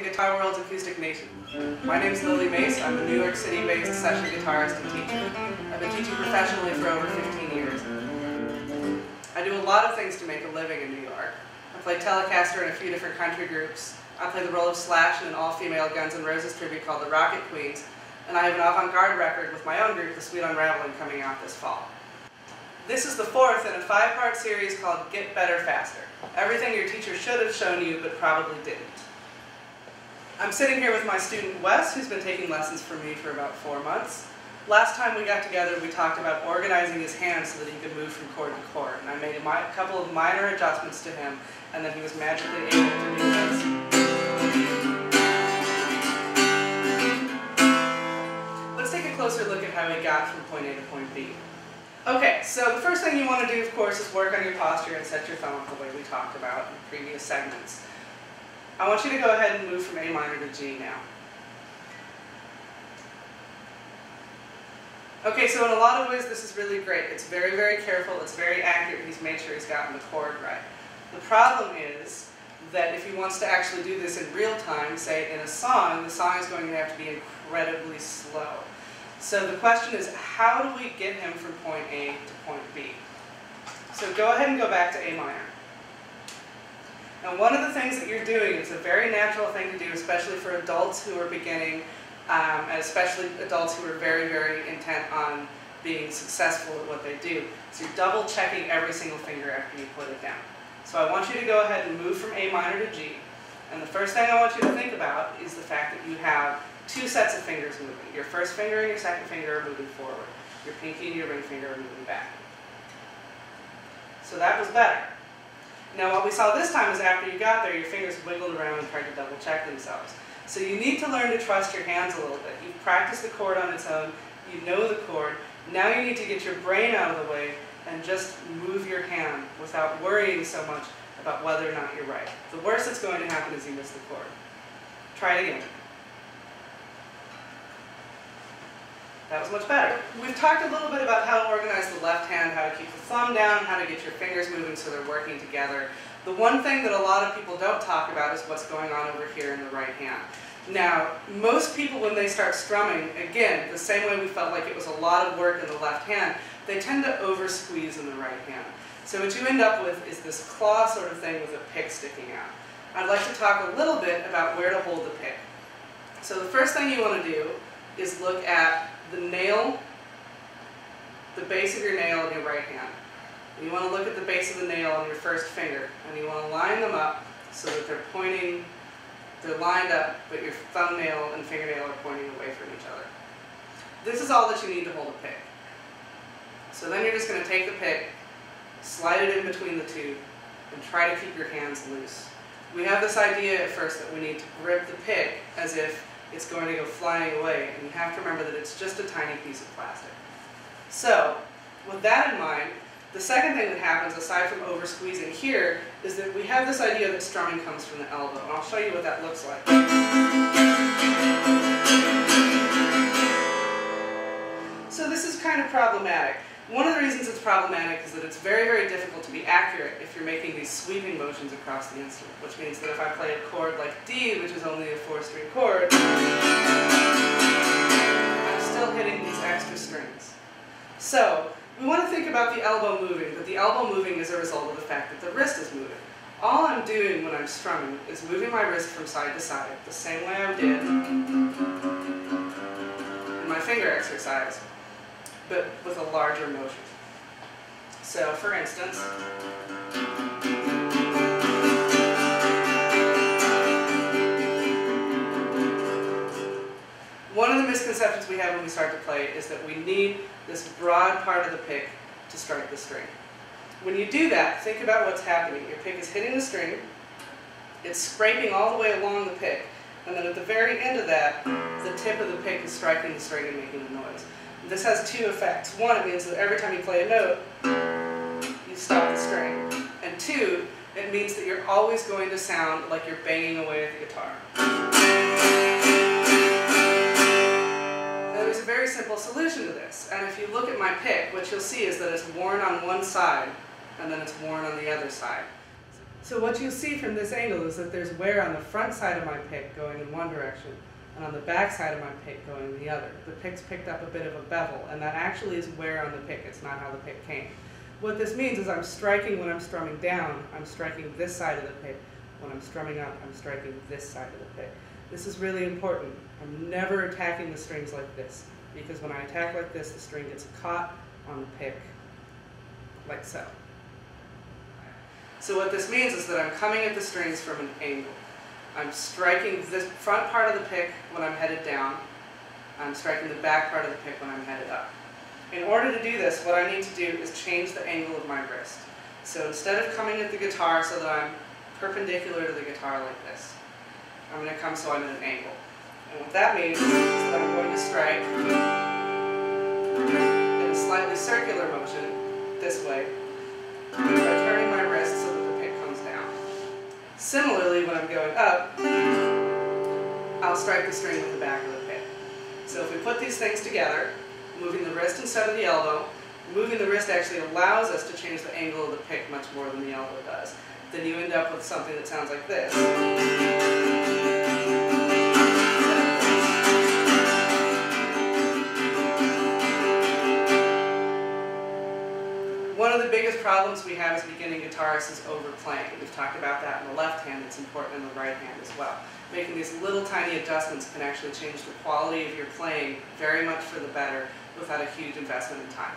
the guitar world's acoustic nation. My name is Maase. I'm a New York City-based session guitarist and teacher. I've been teaching professionally for over 15 years. I do a lot of things to make a living in New York. I play Telecaster in a few different country groups. I play the role of Slash in an all-female Guns N' Roses tribute called the Rocket Queens, and I have an avant-garde record with my own group, The Sweet Unraveling, coming out this fall. This is the fourth in a 5-part series called Get Better Faster. Everything your teacher should have shown you but probably didn't. I'm sitting here with my student Wes, who's been taking lessons from me for about 4 months. Last time we got together, we talked about organizing his hands so that he could move from chord to chord, and I made a couple of minor adjustments to him, and then he was magically able to do this. Let's take a closer look at how he got from point A to point B. Okay, so the first thing you want to do, of course, is work on your posture and set your thumb up the way we talked about in previous segments. I want you to go ahead and move from A minor to G now. Okay, so in a lot of ways this is really great. It's very, very careful, it's very accurate, he's made sure he's gotten the chord right. The problem is that if he wants to actually do this in real time, say in a song, the song is going to have to be incredibly slow. So the question is, how do we get him from point A to point B? So go ahead and go back to A minor. Now one of the things that you're doing, it's a very natural thing to do, especially for adults who are beginning, and especially adults who are very, very intent on being successful at what they do. So you're double checking every single finger after you put it down. So I want you to go ahead and move from A minor to G. And the first thing I want you to think about is the fact that you have 2 sets of fingers moving. Your first finger and your second finger are moving forward. Your pinky and your ring finger are moving back. So that was better. Now what we saw this time is after you got there, your fingers wiggled around and tried to double check themselves. So you need to learn to trust your hands a little bit. You've practiced the chord on its own, you know the chord. Now you need to get your brain out of the way and just move your hand without worrying so much about whether or not you're right. The worst that's going to happen is you miss the chord. Try it again. That was much better. We've talked a little bit about how to organize the left hand, how to keep the thumb down, how to get your fingers moving so they're working together. The one thing that a lot of people don't talk about is what's going on over here in the right hand. Now, most people when they start strumming, again, the same way we felt like it was a lot of work in the left hand, they tend to over-squeeze in the right hand. So what you end up with is this claw sort of thing with a pick sticking out. I'd like to talk a little bit about where to hold the pick. So the first thing you want to do is look at the nail, the base of your nail in your right hand. And you want to look at the base of the nail on your first finger, and you want to line them up so that they're pointing, they're lined up, but your thumbnail and fingernail are pointing away from each other. This is all that you need to hold a pick. So then you're just going to take the pick, slide it in between the two, and try to keep your hands loose. We have this idea at first that we need to grip the pick as if it's going to go flying away, and you have to remember that it's just a tiny piece of plastic. So, with that in mind, the second thing that happens, aside from over-squeezing here, is that we have this idea that strumming comes from the elbow, and I'll show you what that looks like. So this is kind of problematic. One of the reasons it's problematic is that it's very, very difficult to be accurate if you're making these sweeping motions across the instrument, which means that if I play a chord like D, which is only a 4-string chord, I'm still hitting these extra strings. So, we want to think about the elbow moving, but the elbow moving is a result of the fact that the wrist is moving. All I'm doing when I'm strumming is moving my wrist from side to side, the same way I did in my finger exercise, but with a larger motion. So, for instance, one of the misconceptions we have when we start to play is that we need this broad part of the pick to strike the string. When you do that, think about what's happening. Your pick is hitting the string, it's scraping all the way along the pick, and then at the very end of that, the tip of the pick is striking the string and making a noise. This has 2 effects. One, it means that every time you play a note, you stop the string. And 2, it means that you're always going to sound like you're banging away at the guitar. Now there's a very simple solution to this, and if you look at my pick, what you'll see is that it's worn on one side, and then it's worn on the other side. So what you'll see from this angle is that there's wear on the front side of my pick going in one direction, and on the back side of my pick going in the other. The pick's picked up a bit of a bevel, and that actually is wear on the pick. It's not how the pick came. What this means is I'm striking when I'm strumming down, I'm striking this side of the pick. When I'm strumming up, I'm striking this side of the pick. This is really important. I'm never attacking the strings like this, because when I attack like this, the string gets caught on the pick, like so. So what this means is that I'm coming at the strings from an angle. I'm striking this front part of the pick when I'm headed down. I'm striking the back part of the pick when I'm headed up. In order to do this, what I need to do is change the angle of my wrist. So instead of coming at the guitar so that I'm perpendicular to the guitar like this, I'm going to come so I'm at an angle. And what that means is that I'm going to strike in a slightly circular motion this way, by turning my wrist so that the pick comes down. Similarly, when I'm going up, I'll strike the string with the back of the pick. So if we put these things together, moving the wrist instead of the elbow, moving the wrist actually allows us to change the angle of the pick much more than the elbow does. Then you end up with something that sounds like this. One of the biggest problems we have as beginning guitarists is overplaying. We've talked about that in the left hand. It's important in the right hand as well. Making these little tiny adjustments can actually change the quality of your playing very much for the better without a huge investment in time.